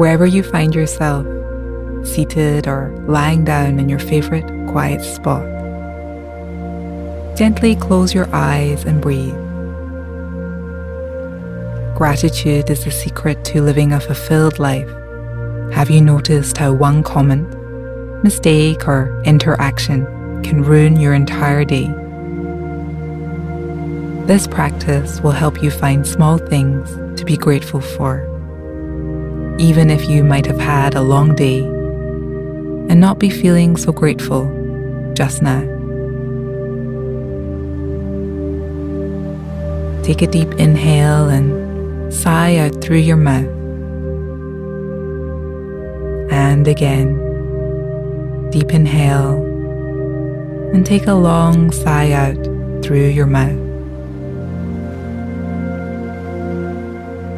wherever you find yourself, seated or lying down in your favorite quiet spot. Gently close your eyes and breathe. Gratitude is the secret to living a fulfilled life. Have you noticed how one comment, mistake, or interaction can ruin your entire day? This practice will help you find small things to be grateful for, even if you might have had a long day and not be feeling so grateful just now. Take a deep inhale and sigh out through your mouth. And again, deep inhale and take a long sigh out through your mouth.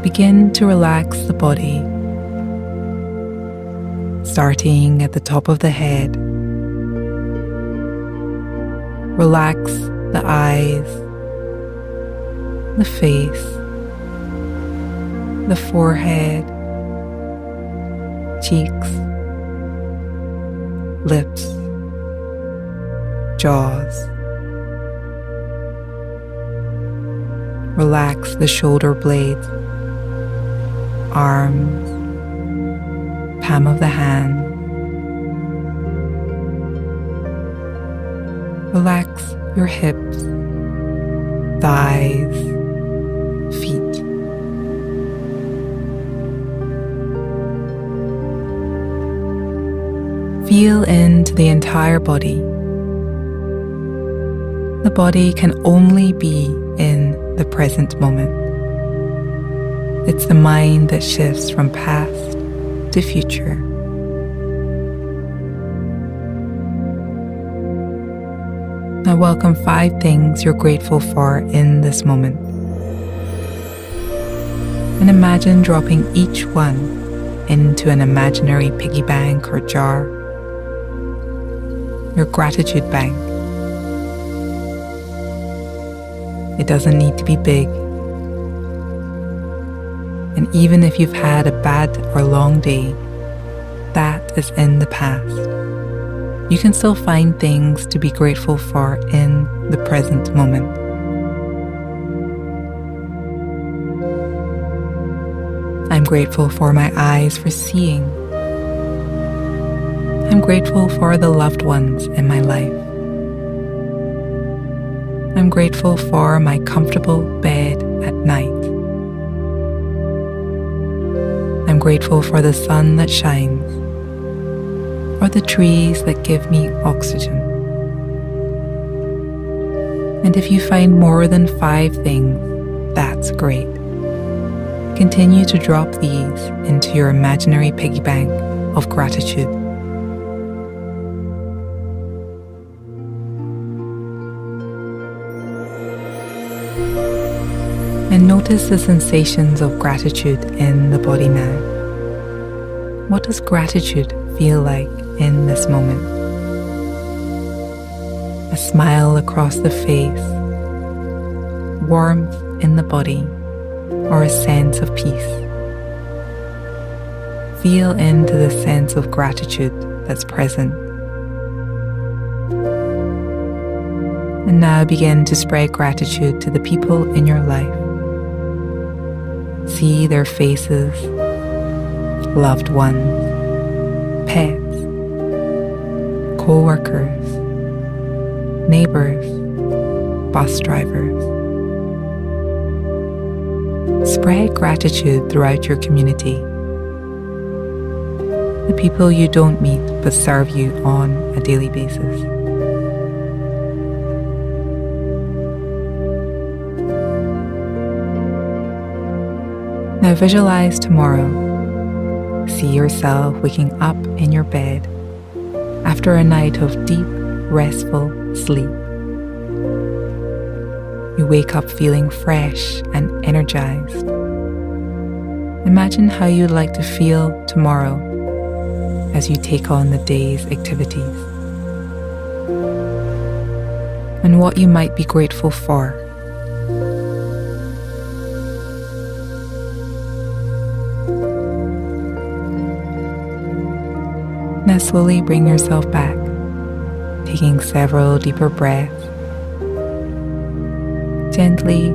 Begin to relax the body, starting at the top of the head. Relax the eyes, the face, the forehead, cheeks, lips, jaws. Relax the shoulder blades, arms, palm of the hand. Relax your hips, thighs, feet. Feel into the entire body. The body can only be in the present moment. It's the mind that shifts from past to future. Now welcome 5 things you're grateful for in this moment. And imagine dropping each one into an imaginary piggy bank or jar. Your gratitude bank. It doesn't need to be big. And even if you've had a bad or long day, that is in the past. You can still find things to be grateful for in the present moment. I'm grateful for my eyes for seeing. I'm grateful for the loved ones in my life. I'm grateful for my comfortable bed at night. I'm grateful for the sun that shines, or the trees that give me oxygen. And if you find more than 5 things, that's great. Continue to drop these into your imaginary piggy bank of gratitude. And notice the sensations of gratitude in the body now. What does gratitude feel like in this moment? A smile across the face, warmth in the body, or a sense of peace? Feel into the sense of gratitude that's present. And now begin to spread gratitude to the people in your life. See their faces, loved ones, pets, co-workers, neighbors, bus drivers. Spread gratitude throughout your community. The people you don't meet but serve you on a daily basis. Now visualize tomorrow. See yourself waking up in your bed after a night of deep, restful sleep. You wake up feeling fresh and energized. Imagine how you'd like to feel tomorrow as you take on the day's activities, and what you might be grateful for. Now slowly bring yourself back, taking several deeper breaths, gently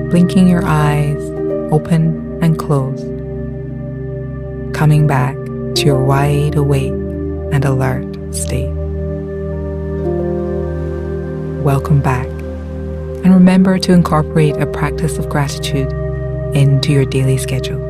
blinking your eyes open and closed, coming back to your wide awake and alert state. Welcome back, and remember to incorporate a practice of gratitude into your daily schedule.